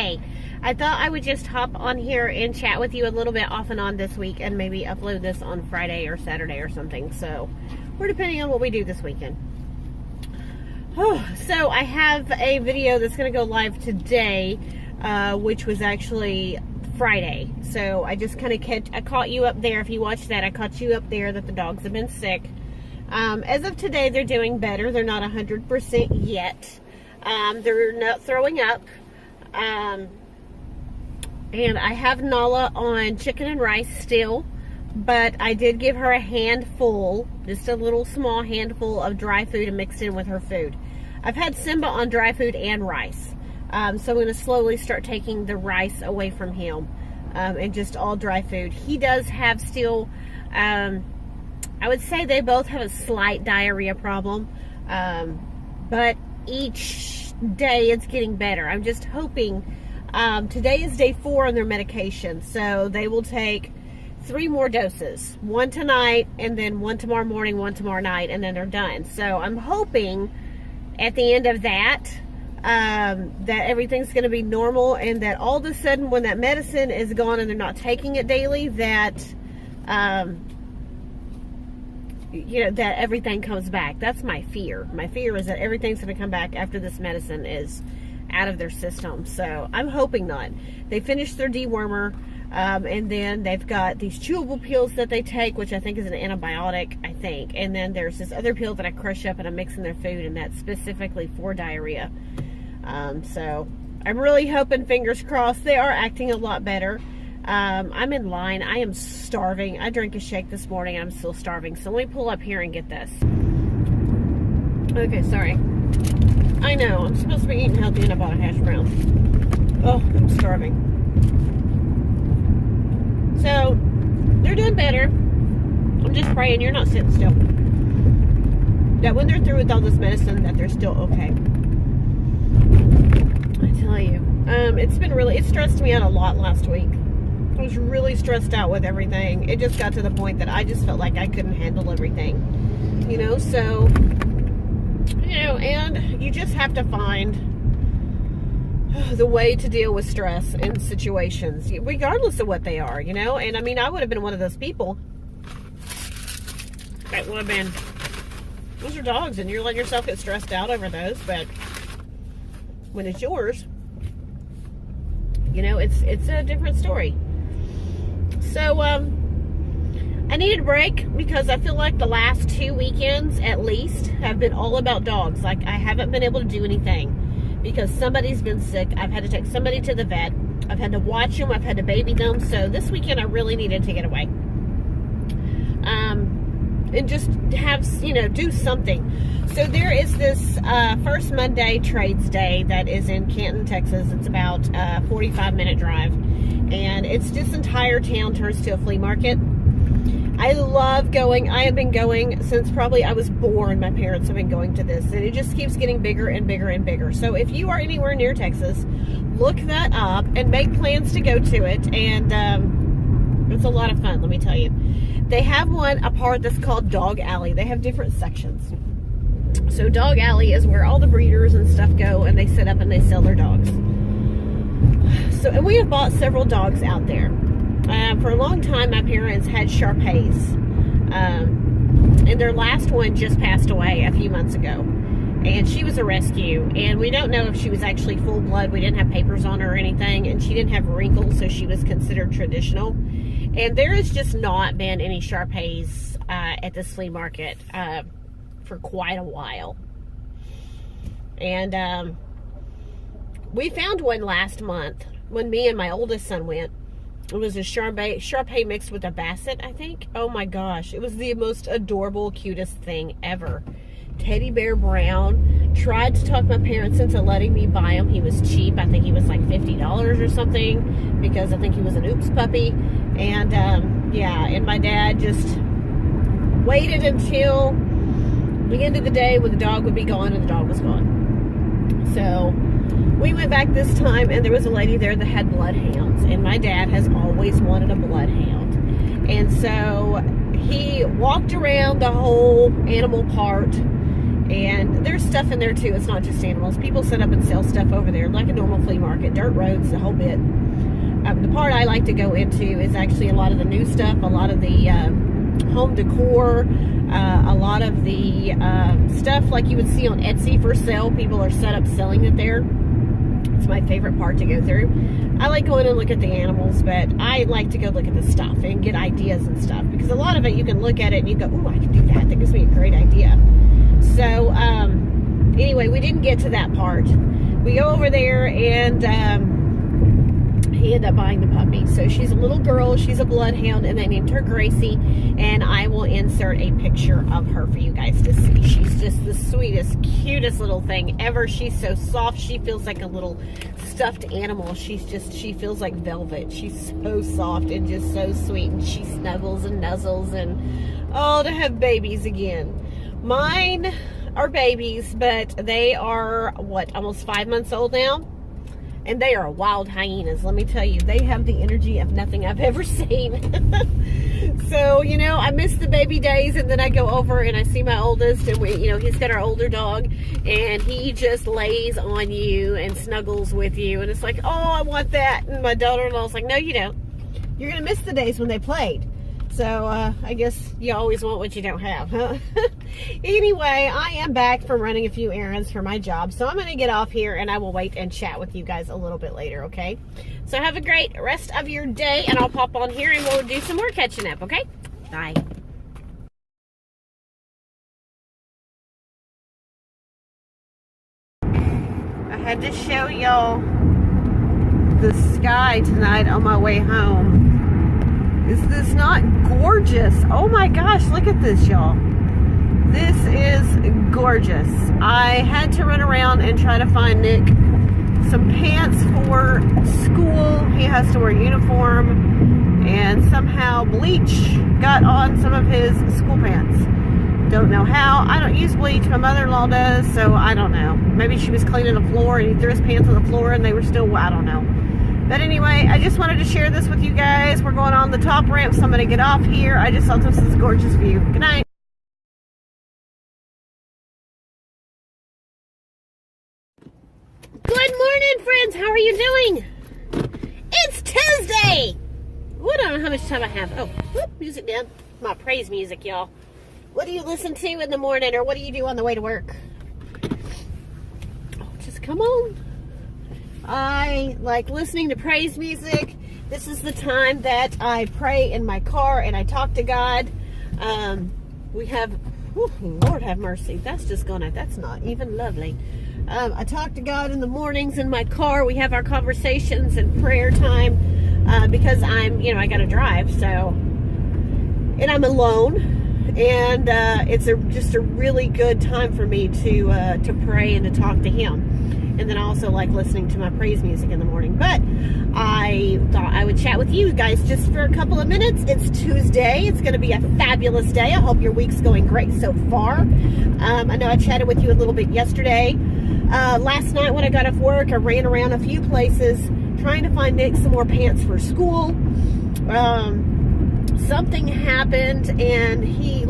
hey, I thought I would just hop on here and chat with you a little bit off and on this week and maybe upload this on Friday or Saturday or something. So we're depending on what we do this weekend. Oh, so I have a video that's going to go live today, which was actually Friday. So I just kind of I caught you up there. If you watched that, I caught you up there that the dogs have been sick. As of today, they're doing better. They're not 100% yet. They're not throwing up. And I have Nala on chicken and rice still, but I did give her a handful, just a little small handful of dry food and mixed in with her food. I've had Simba on dry food and rice. So I'm going to slowly start taking the rice away from him and just all dry food. He does have still, I would say they both have a slight diarrhea problem, but each day it's getting better. I'm just hoping, today is day 4 on their medication, so they will take 3 more doses, 1 tonight and then 1 tomorrow morning, 1 tomorrow night, and then they're done. So I'm hoping at the end of that, that everything's going to be normal, and that all of a sudden when that medicine is gone and they're not taking it daily, that you know, that everything comes back. That's my fear. My fear is that everything's going to come back after this medicine is out of their system. So I'm hoping not. They finished their dewormer, and then they've got these chewable pills that they take, which I think is an antibiotic, I think. And then there's this other pill that I crush up and I mix in their food, and that's specifically for diarrhea. So I'm really hoping, fingers crossed, they are acting a lot better. I'm in line. I am starving. I drank a shake this morning and I'm still starving. So let me pull up here and get this. Okay, sorry. I know, I'm supposed to be eating healthy and I bought a hash brown. Oh, I'm starving. So, they're doing better. I'm just praying you're not sitting still. That when they're through with all this medicine, that they're still okay. I tell you. It stressed me out a lot last week. I was really stressed out with everything. It just got to the point that I just felt like I couldn't handle everything. You know, so, you know, and you just have to find the way to deal with stress in situations, regardless of what they are, you know. And I mean, I would have been one of those people that would have been, those are dogs and you're letting yourself get stressed out over those, but when it's yours, you know, it's a different story. So, I needed a break because I feel like the last 2 weekends, at least, have been all about dogs. Like, I haven't been able to do anything because somebody's been sick. I've had to take somebody to the vet. I've had to watch them. I've had to baby them. So this weekend, I really needed to get away. And just have, you know, do something. So there is this First Monday Trades Day that is in Canton, Texas. It's about a 45-minute drive. And it's this entire town turns to a flea market. I love going. I have been going since probably I was born. My parents have been going to this. And it just keeps getting bigger and bigger and bigger. So if you are anywhere near Texas, look that up and make plans to go to it. And it's a lot of fun, let me tell you. They have a part that's called Dog Alley. They have different sections. So Dog Alley is where all the breeders and stuff go, and they sit up and they sell their dogs. So, and we have bought several dogs out there. For a long time, my parents had Shar-Peis. And their last one just passed away a few months ago. And she was a rescue. And we don't know if she was actually full blood. We didn't have papers on her or anything. And she didn't have wrinkles, so she was considered traditional. And there has just not been any Shar-Peis at this flea market for quite a while. And we found one last month when me and my oldest son went. It was a Shar-Pei mixed with a Basset, I think. Oh my gosh. It was the most adorable, cutest thing ever. Teddy bear brown. Tried to talk my parents into letting me buy him. He was cheap. I think he was like $50 or something because I think he was an oops puppy. And yeah, and my dad just waited until the end of the day when the dog would be gone, and the dog was gone. So we went back this time, and there was a lady there that had bloodhounds, and my dad has always wanted a bloodhound. And so he walked around the whole animal part And there's stuff in there too. It's not just animals. People set up and sell stuff over there like a normal flea market. Dirt roads, the whole bit. The part I like to go into is actually a lot of the new stuff, a lot of the home decor, a lot of the stuff like you would see on Etsy for sale. People are set up selling it there. It's my favorite part to go through. I like going and look at the animals, but I like to go look at the stuff and get ideas and stuff, because a lot of it you can look at it and you go, ooh, I can do that. That gives me a great idea. So anyway, we didn't get to that part. We go over there, and he ended up buying the puppy. So she's a little girl, she's a bloodhound, and they named her Gracie, and I will insert a picture of her for you guys to see. She's just the sweetest, cutest little thing ever. She's so soft. She feels like a little stuffed animal. She feels like velvet. She's so soft and just so sweet, and she snuggles and nuzzles, and oh, to have babies again. Mine are babies, but they are, what, almost 5 months old now? And they are wild hyenas, let me tell you. They have the energy of nothing I've ever seen. So, you know, I miss the baby days, and then I go over and I see my oldest, and he's got our older dog, and he just lays on you and snuggles with you, and it's like, oh, I want that. And my daughter-in-law's like, no, you don't. You're going to miss the days when they played. So, I guess you always want what you don't have, huh? Anyway, I am back from running a few errands for my job, so I'm going to get off here, and I will wait and chat with you guys a little bit later, okay? So have a great rest of your day, and I'll pop on here, and we'll do some more catching up, okay? Bye. I had to show y'all the sky tonight on my way home. Is this not gorgeous? Oh my gosh, look at this, y'all. This is gorgeous. I had to run around and try to find Nick some pants for school. He has to wear a uniform, and somehow bleach got on some of his school pants. Don't know how. I don't use bleach. My mother-in-law does, so I don't know. Maybe she was cleaning the floor and he threw his pants on the floor and they were still, I don't know. But anyway, I just wanted to share this with you guys. We're going on the top ramp, so I'm going to get off here. I just thought this was a gorgeous view. Good night. Good morning, friends. How are you doing? It's Tuesday. I don't know how much time I have. Oh, whoop, music down. My praise music, y'all. What do you listen to in the morning, or what do you do on the way to work? Oh, just come on. I like listening to praise music. This is the time that I pray in my car and I talk to God. We have, whew, Lord have mercy. That's not even lovely. I talk to God in the mornings in my car. We have our conversations and prayer time because I got to drive. So, and I'm alone, and it's just a really good time for me to pray and to talk to Him. And then I also like listening to my praise music in the morning. But I thought I would chat with you guys just for a couple of minutes. It's Tuesday. It's going to be a fabulous day. I hope your week's going great so far. I know I chatted with you a little bit yesterday. Last night when I got off work, I ran around a few places trying to find Nick some more pants for school. Something happened, and he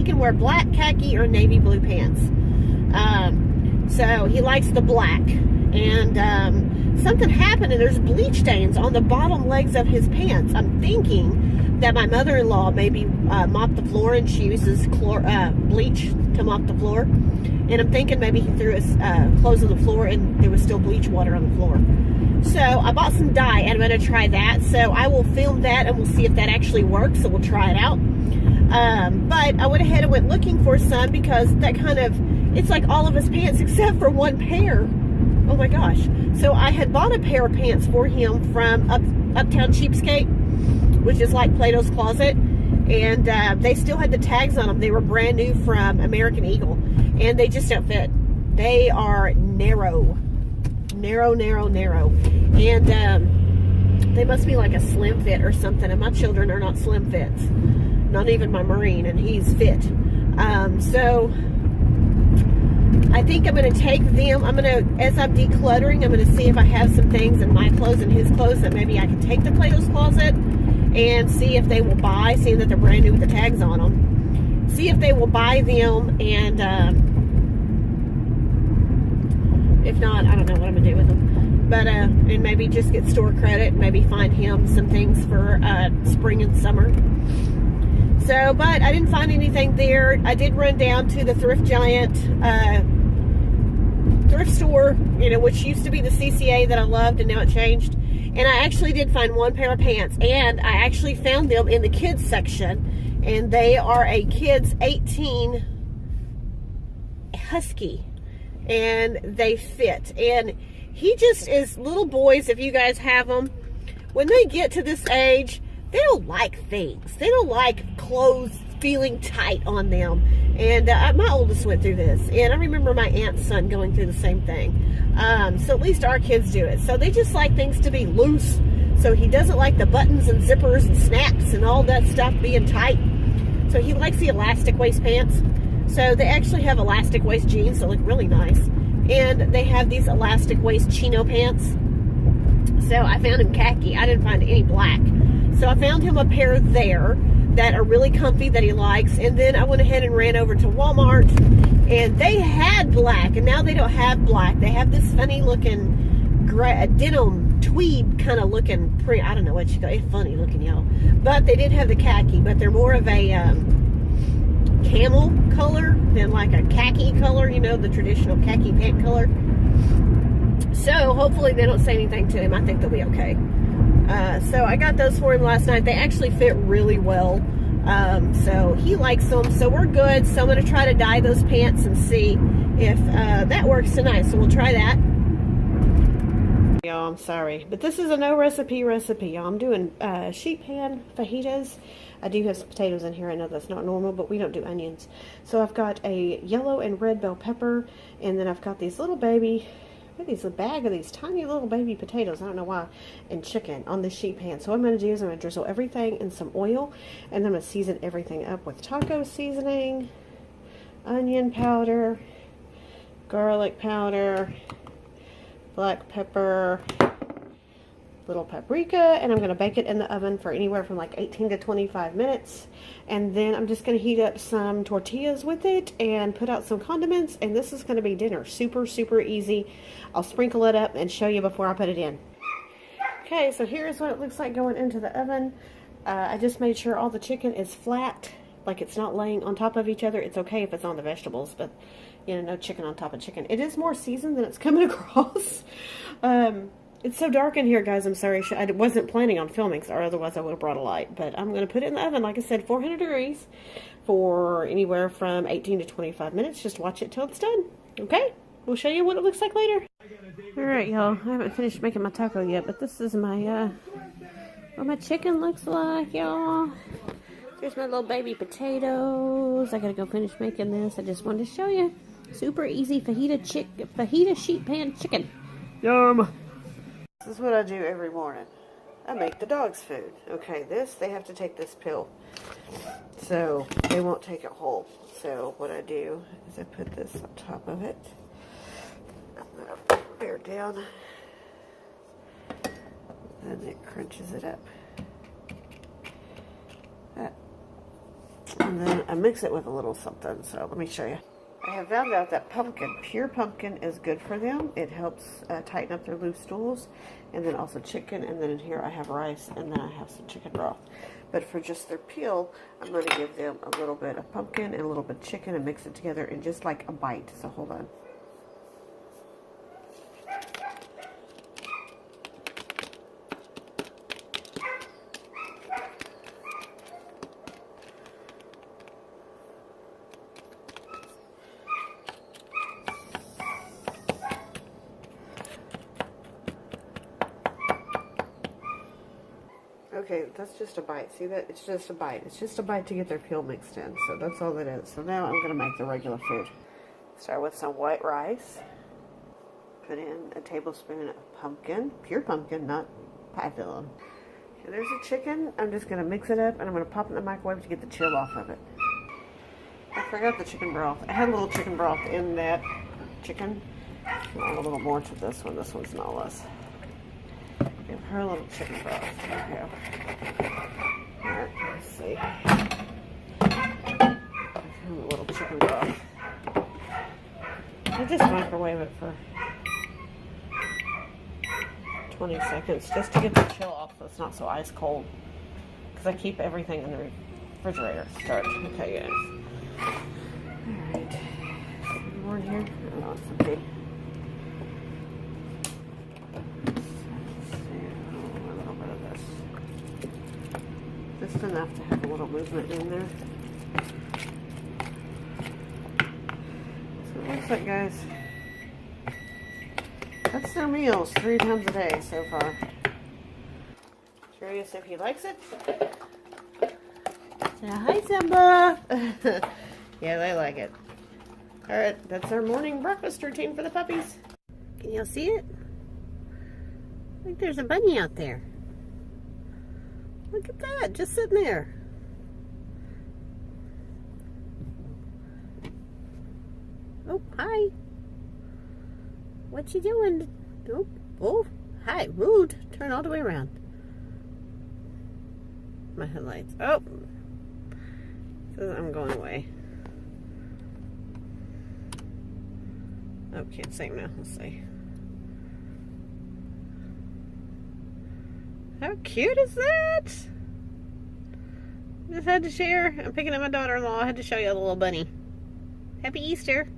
can wear black, khaki, or navy blue pants. So he likes the black, and something happened, and there's bleach stains on the bottom legs of his pants. I'm thinking that my mother-in-law maybe mopped the floor, and she uses bleach to mop the floor. And I'm thinking maybe he threw his clothes on the floor and there was still bleach water on the floor. So I bought some dye, and I'm going to try that. So I will film that, and we'll see if that actually works. So we'll try it out. But I went ahead and went looking for some, because that it's like all of his pants except for one pair. Oh my gosh. So I had bought a pair of pants for him from Uptown Cheapskate, which is like Plato's Closet. And they still had the tags on them. They were brand new from American Eagle. And they just don't fit. They are narrow. Narrow. And they must be like a slim fit or something. And my children are not slim fits. Not even my Marine, and he's fit. So I think I'm going to take them. As I'm decluttering, I'm going to see if I have some things in my clothes and his clothes that maybe I can take to Plato's Closet and see if they will buy, seeing that they're brand new with the tags on them. see if they will buy them, and if not, I don't know what I'm gonna do with them. But and maybe just get store credit, maybe find him some things for spring and summer. So, but I didn't find anything there. I did run down to the Thrift Giant thrift store, you know, which used to be the CCA that I loved, and now it changed. And I actually did find one pair of pants, and I actually found them in the kids section, and they are a kids 18 husky, and they fit. And he just is, little boys, if you guys have them, when they get to this age, they don't like things. They don't like clothes feeling tight on them. And my oldest went through this, and I remember my aunt's son going through the same thing. So at least our kids do it. So they just like things to be loose. So he doesn't like the buttons and zippers and snaps and all that stuff being tight. So he likes the elastic waist pants. So they actually have elastic waist jeans that look really nice. And they have these elastic waist chino pants. So I found him khaki. I didn't find any black. So I found him a pair there that are really comfy that he likes. And then I went ahead and ran over to Walmart, and they had black, and now they don't have black. They have this funny looking denim tweed kind of looking print. I don't know what you call it. It's funny looking, y'all. But they did have the khaki, but they're more of a camel color than like a khaki color, you know, the traditional khaki pant color. So hopefully they don't say anything to him. I think they'll be okay. So I got those for him last night. They actually fit really well. So he likes them. So we're good. So I'm going to try to dye those pants and see if that works tonight. So we'll try that. Y'all, I'm sorry, but this is a no recipe, y'all. I'm doing sheet pan fajitas. I do have some potatoes in here. I know that's not normal, but we don't do onions. So I've got a yellow and red bell pepper, and then I've got these little baby, a bag of these tiny little baby potatoes, I don't know why, and chicken on the sheet pan. So what I'm going to do is I'm going to drizzle everything in some oil, and then I'm going to season everything up with taco seasoning, onion powder, garlic powder, black pepper, little paprika, and I'm going to bake it in the oven for anywhere from like 18 to 25 minutes. And then I'm just going to heat up some tortillas with it and put out some condiments, and this is going to be dinner. Super, super easy. I'll sprinkle it up and show you before I put it in. Okay, so here's what it looks like going into the oven. I just made sure all the chicken is flat, like it's not laying on top of each other. It's okay if it's on the vegetables, but you know, no chicken on top of chicken. It is more seasoned than it's coming across. It's so dark in here, guys. I'm sorry. I wasn't planning on filming, or otherwise I would have brought a light. But I'm going to put it in the oven, like I said, 400 degrees for anywhere from 18 to 25 minutes. Just watch it till it's done. Okay? We'll show you what it looks like later. Alright, y'all. I haven't finished making my taco yet, but this is my, what my chicken looks like, y'all. Here's my little baby potatoes. I gotta go finish making this. I just wanted to show you. Super easy fajita sheet pan chicken. Yum! This is what I do every morning. I make the dogs food. Okay, they have to take this pill. So, they won't take it whole. So, what I do is I put this on top of it. I'm going to bear down. And it crunches it up. And then I mix it with a little something. So, let me show you. I have found out that pure pumpkin is good for them. It helps tighten up their loose stools. And then also chicken. And then in here I have rice. And then I have some chicken broth. But for just their peel, I'm going to give them a little bit of pumpkin and a little bit of chicken and mix it together in just like a bite. So hold on. Okay, that's just a bite. See that? It's just a bite. It's just a bite to get their peel mixed in. So that's all it is. So now I'm going to make the regular food. Start with some white rice. Put in a tablespoon of pumpkin. Pure pumpkin, not pie filling. And there's a chicken. I'm just going to mix it up and I'm going to pop it in the microwave to get the chill off of it. I forgot the chicken broth. I had a little chicken broth in that chicken. Add a little more to this one. This one's not less. Give her a little chicken broth. There we go. Alright, let's see. a little chicken broth. I just microwave it for 20 seconds just to get the chill off so it's not so ice cold. Because I keep everything in the refrigerator. Start. Okay, guys. Alright. Some more in here? Oh, it's okay. A little bit of this. Just enough to have a little movement in there. So it looks like, guys, that's their meals 3 times a day so far. Curious if he likes it. Say hi, Simba. Yeah, they like it. Alright, that's our morning breakfast routine for the puppies. Can y'all see it? I think there's a bunny out there. Look at that, just sitting there. Oh, hi. What you doing? Oh, hi, rude. Turn all the way around. My headlights. Oh, says I'm going away. Oh, can't see him now. Let's see. How cute is that? Just had to share. I'm picking up my daughter-in-law. I had to show you the little bunny. Happy Easter.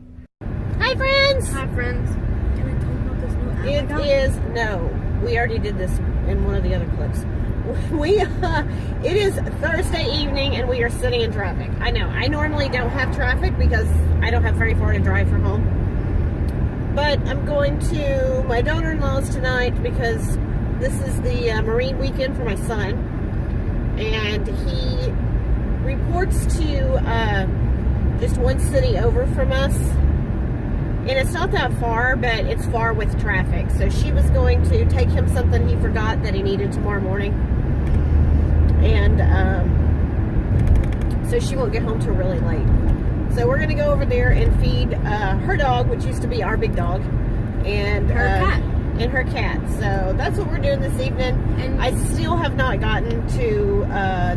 Hi, friends. Hi, friends. Can I tell you about this new app? It is, no. We already did this in one of the other clips. It is Thursday evening and we are sitting in traffic. I know. I normally don't have traffic because I don't have very far to drive from home. But I'm going to my daughter-in-law's tonight because this is the Marine weekend for my son. And he reports to just one city over from us. And it's not that far, but it's far with traffic. So she was going to take him something he forgot that he needed tomorrow morning. And so she won't get home till really late. So we're going to go over there and feed her dog, which used to be our big dog. And her cat. And her cat. So that's what we're doing this evening. And I still have not gotten to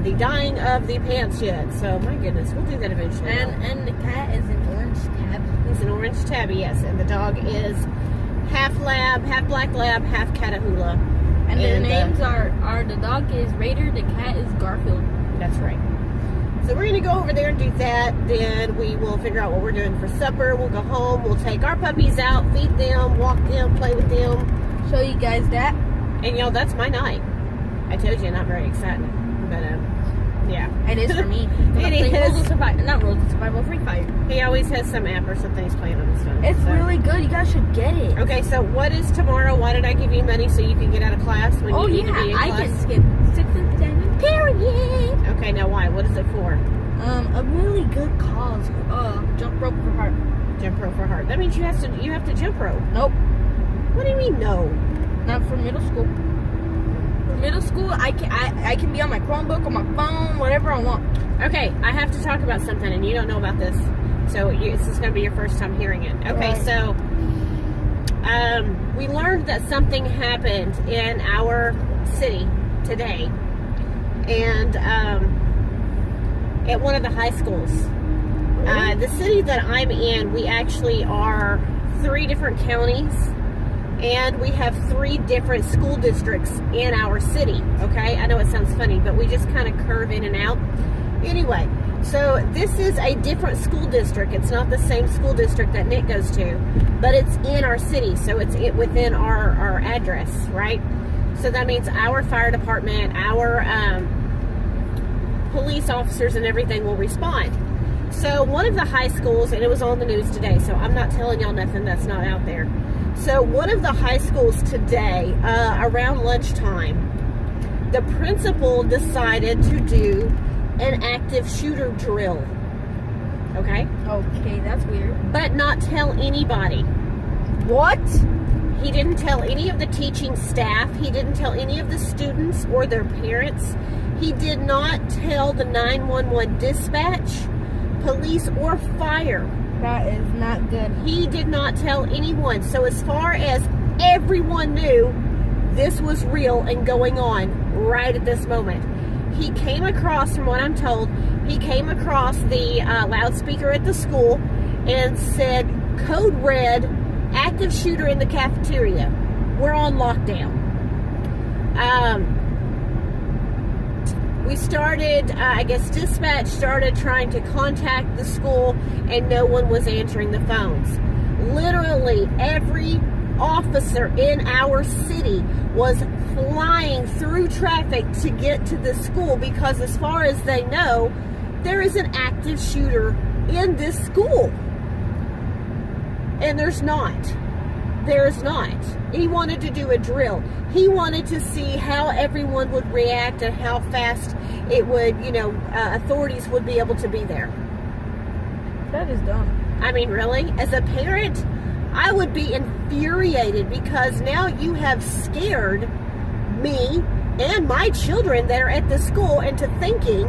the dyeing of the pants yet. So my goodness, we'll do that eventually. And the cat is an orange tabby. He's an orange tabby, yes. And the dog is half lab, half black lab, half Catahoula. And their names are the dog is Raider, the cat is Garfield. That's right. So we're going to go over there and do that. Then we will figure out what we're doing for supper. We'll go home. We'll take our puppies out, feed them, walk them, play with them. Show you guys that. And, y'all, that's my night. I told you, not very exciting. But, yeah. It is for me. It is. Not Rules of Survival, Free Fire. He always has some app or something he's playing on his phone. It's really good. You guys should get it. Okay, so what is tomorrow? Why did I give you money so you can get out of class when you need to be in class? I can skip 6th and 7th period. Okay, now why? What is it for? A really good cause. Jump rope for heart. Jump rope for heart. That means you have to jump rope. Nope. What do you mean no? Not for middle school. For middle school, I can be on my Chromebook, on my phone, whatever I want. Okay, I have to talk about something, and you don't know about this, so this is going to be your first time hearing it. Okay, right. So we learned that something happened in our city today, and at one of the high schools. The city that I'm in, we actually are 3 different counties, and we have 3 different school districts in our city, okay? I know it sounds funny, but we just kind of curve in and out. Anyway, so this is a different school district. It's not the same school district that Nick goes to, but it's in our city, so it's within our address, right? So that means our fire department, our police officers and everything will respond. So one of the high schools, and it was on the news today, so I'm not telling y'all nothing that's not out there. So one of the high schools today, around lunchtime, the principal decided to do an active shooter drill. Okay? Okay, that's weird. But not tell anybody. What? He didn't tell any of the teaching staff. He didn't tell any of the students or their parents. He did not tell the 911 dispatch, police, or fire. That is not good. He did not tell anyone. So as far as everyone knew, this was real and going on right at this moment. he came across, from what I'm told, he came across the loudspeaker at the school and said, code red, active shooter in the cafeteria. We're on lockdown. We started, I guess dispatch started trying to contact the school, and no one was answering the phones. Literally every officer in our city was flying through traffic to get to the school because, as far as they know, there is an active shooter in this school. And there's not. There's not. He wanted to do a drill. He wanted to see how everyone would react and how fast it would, authorities would be able to be there. That is dumb. I mean, really? As a parent, I would be infuriated because now you have scared me and my children that are at the school into thinking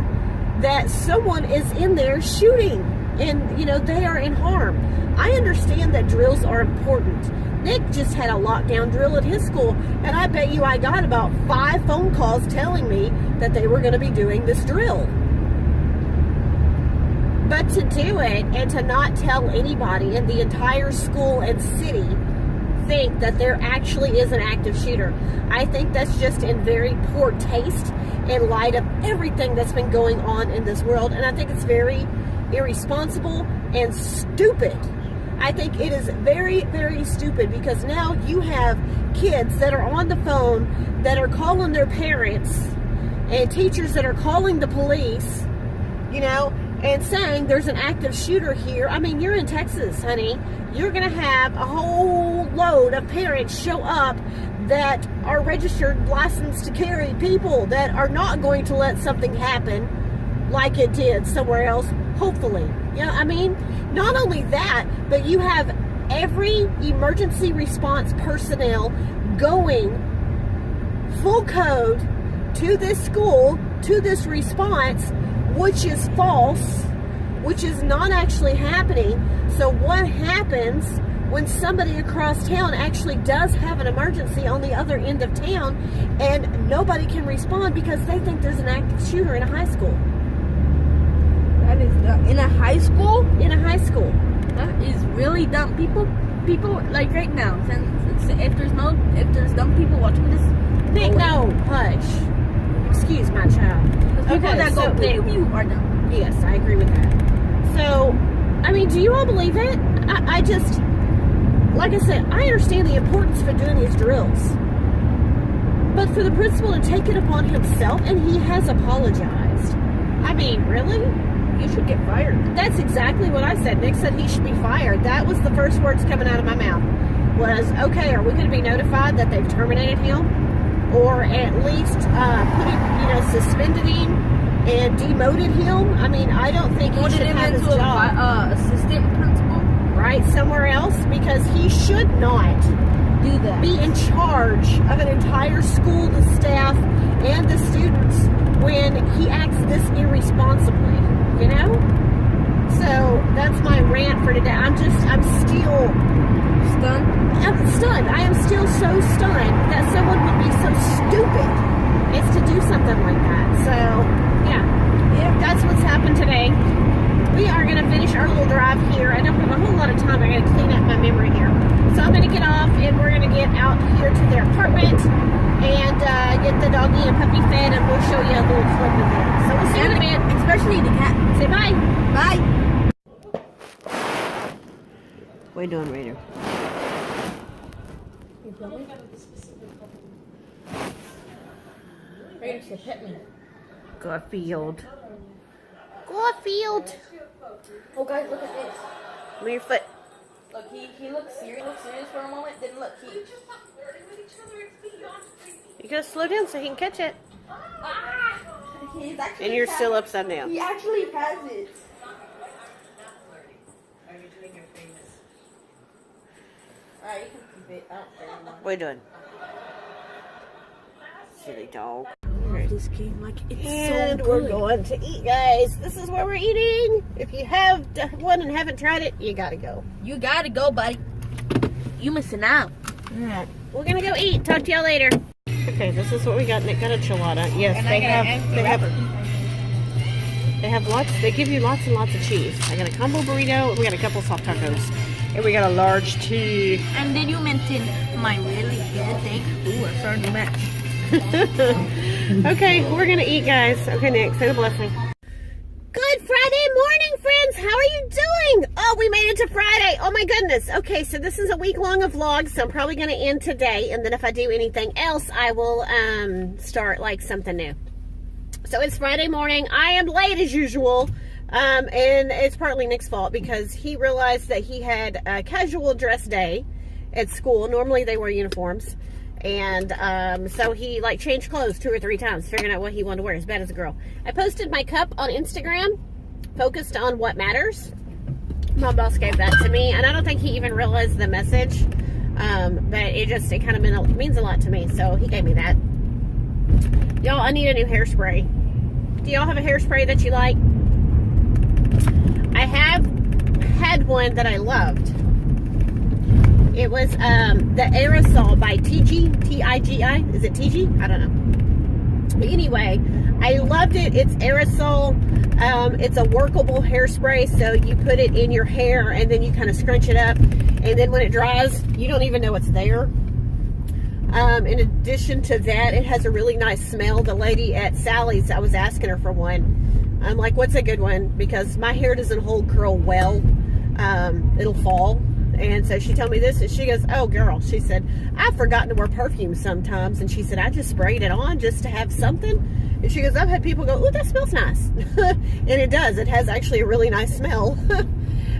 that someone is in there shooting and, they are in harm. I understand that drills are important. Nick just had a lockdown drill at his school, and I bet you I got about 5 phone calls telling me that they were going to be doing this drill. But to do it and to not tell anybody in the entire school and city think that there actually is an active shooter, I think that's just in very poor taste in light of everything that's been going on in this world, and I think it's very irresponsible and stupid. I think it is very, very stupid because now you have kids that are on the phone that are calling their parents and teachers that are calling the police, and saying there's an active shooter here. I mean, you're in Texas, honey. You're going to have a whole load of parents show up that are registered, licensed to carry people that are not going to let something happen like it did somewhere else, hopefully. Not only that, but you have every emergency response personnel going full code to this school, to this response, which is false, which is not actually happening. So what happens when somebody across town actually does have an emergency on the other end of town and nobody can respond because they think there's an active shooter in a high school? That is dumb. In a high school? In a high school. That is really dumb. People like right now, if there's dumb people watching this, Nick, no, hush. Excuse my child. People that go pew are dumb. Yes, I agree with that. So, do you all believe it? I just, like I said, I understand the importance for doing these drills. But for the principal to take it upon himself, and he has apologized. Really? You should get fired. That's exactly what I said. Nick said he should be fired. That was the first words coming out of my mouth. Was, okay, are we going to be notified that they've terminated him? Or at least suspended him and demoted him? I don't think he should have his job. Assistant principal. Right, somewhere else, because he should not do that. Be in charge of an entire school, the staff, and the students when he acts this irresponsibly. So that's my rant for today. I'm still stunned. I'm stunned. I am still so stunned that someone would be so stupid as to do something like that. So, yeah, that's what's happened today. We are going to finish our little drive here. I don't have a whole lot of time. I got to clean up my memory here. So I'm going to get off, and we're going to get out here to their apartment and get the doggy and puppy fed, and we'll show you a little clip of it. So we'll see you in a bit. Especially the cat. Say bye. Bye. What are you doing, Raider? Raider should pet me. Garfield. Garfield. Oh, guys, look at this. Move your foot. Look, he looks serious for a moment. Then look, You gotta slow down so he can catch it. And you're still upside down. He actually has it. Alright, you can keep it out there. What are you doing? Silly dog. This game, like, it's and so good. We're going to eat, guys. This is where we're eating. If you have one and haven't tried it, you gotta go. You gotta go, buddy. You missing out. Alright. We're gonna go eat. Talk to y'all later. Okay, this is what we got. Nick got a chilada. Yes, And they I got they have lots. They give you lots and lots of cheese. I got a combo burrito. And we got a couple soft tacos, and we got a large tea. And did you mention my really good thing? Ooh, I started to match. Okay, we're gonna eat, guys. Okay, Nick, say the blessing. Good Friday morning, friends. How are you doing? Oh, we made it to Friday. Oh my goodness. Okay, so this is a week-long of vlogs, so I'm probably gonna end today, and then if I do anything else, I will start like something new. So it's Friday morning. I am late as usual, and it's partly Nick's fault because he realized that he had a casual dress day at school. Normally they wear uniforms. And so he like changed clothes 2 or 3 times, figuring out what he wanted to wear, as bad as a girl. I posted my cup on Instagram, focused on what matters. My boss gave that to me, and I don't think he even realized the message. But it kind of means a lot to me, so he gave me that. Y'all, I need a new hairspray. Do y'all have a hairspray that you like? I have had one that I loved. It was the Aerosol by TG, T-I-G-I. Is it TG? I don't know. But anyway, I loved it. It's aerosol. It's a workable hairspray, so you put it in your hair and then you kind of scrunch it up. And then when it dries, you don't even know it's there. In addition to that, it has a really nice smell. The lady at Sally's, I was asking her for one. I'm like, what's a good one? Because my hair doesn't hold curl well. It'll fall. And so she told me this, and she goes, oh girl, she said, I've forgotten to wear perfume sometimes. And she said, I just sprayed it on just to have something. And she goes, I've had people go, ooh, that smells nice. And it does. It has actually a really nice smell.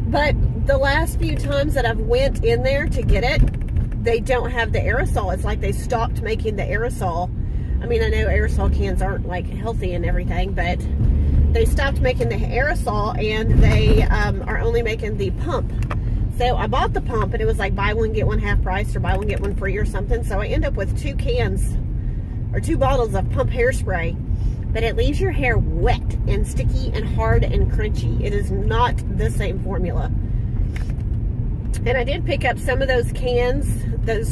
But the last few times that I've went in there to get it, they don't have the aerosol. It's like they stopped making the aerosol. I mean, I know aerosol cans aren't like healthy and everything, but they stopped making the aerosol, and they are only making the pump. So I bought the pump, and it was like buy one, get one half price, or buy one, get one free or something. So I end up with 2 cans or 2 bottles of pump hairspray, but it leaves your hair wet and sticky and hard and crunchy. It is not the same formula. And I did pick up some of those cans.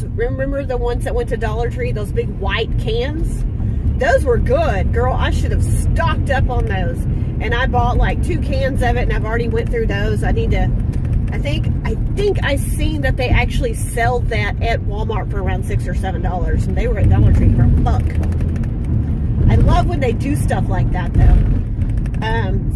Remember the ones that went to Dollar Tree, those big white cans? Those were good. Girl, I should have stocked up on those. And I bought like 2 cans of it, and I've already went through those. I think I seen that they actually sell that at Walmart for around $6 or $7, and they were at Dollar Tree for $1. I love when they do stuff like that, though.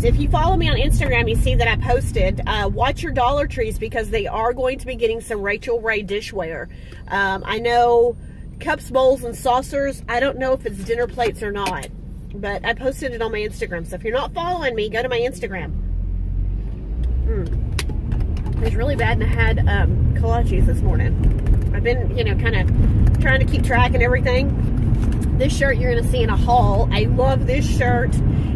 So if you follow me on Instagram, you see that I posted, watch your Dollar Trees, because they are going to be getting some Rachel Ray dishware. I know cups, bowls, and saucers. I don't know if it's dinner plates or not, but I posted it on my Instagram. So if you're not following me, go to my Instagram. It was really bad, and I had kolaches this morning. I've been, kind of trying to keep track and everything. This shirt you're going to see in a haul. I love this shirt.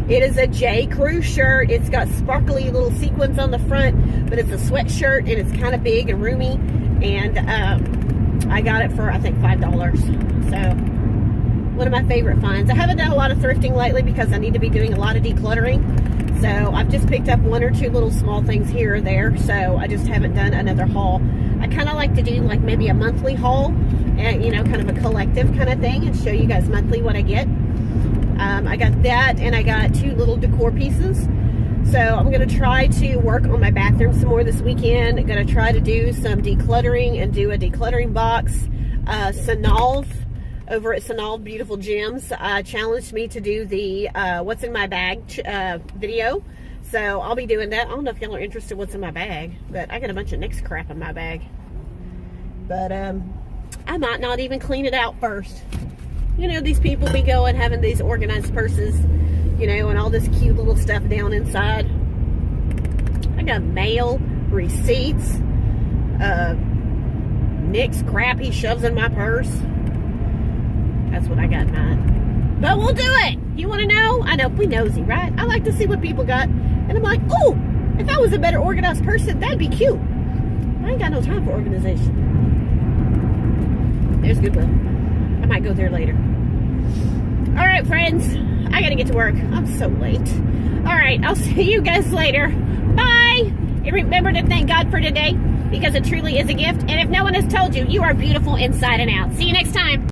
It is a J. Crew shirt. It's got sparkly little sequins on the front, but it's a sweatshirt, and it's kind of big and roomy. And I got it for, I think, $5. So, one of my favorite finds. I haven't done a lot of thrifting lately because I need to be doing a lot of decluttering. So I've just picked up 1 or 2 little small things here or there. So I just haven't done another haul. I kind of like to do like maybe a monthly haul, and kind of a collective kind of thing, and show you guys monthly what I get. I got that, and I got 2 little decor pieces. So I'm going to try to work on my bathroom some more this weekend. I'm going to try to do some decluttering and do a decluttering box. Sanalv over at Sanalv Beautiful Gems challenged me to do the what's in my bag video. So I'll be doing that. I don't know if y'all are interested in what's in my bag, but I got a bunch of Nick's crap in my bag. But I might not even clean it out first. These people be going, having these organized purses, and all this cute little stuff down inside. I got mail, receipts, Nick's crap he shoves in my purse. That's what I got in mine. But we'll do it. You want to know? I know, we nosy, right? I like to see what people got. And I'm like, oh, if I was a better organized person, that'd be cute. I ain't got no time for organization. There's Goodwill. I might go there later. All right, friends. I got to get to work. I'm so late. All right, I'll see you guys later. Bye. And remember to thank God for today, because it truly is a gift. And if no one has told you, you are beautiful inside and out. See you next time.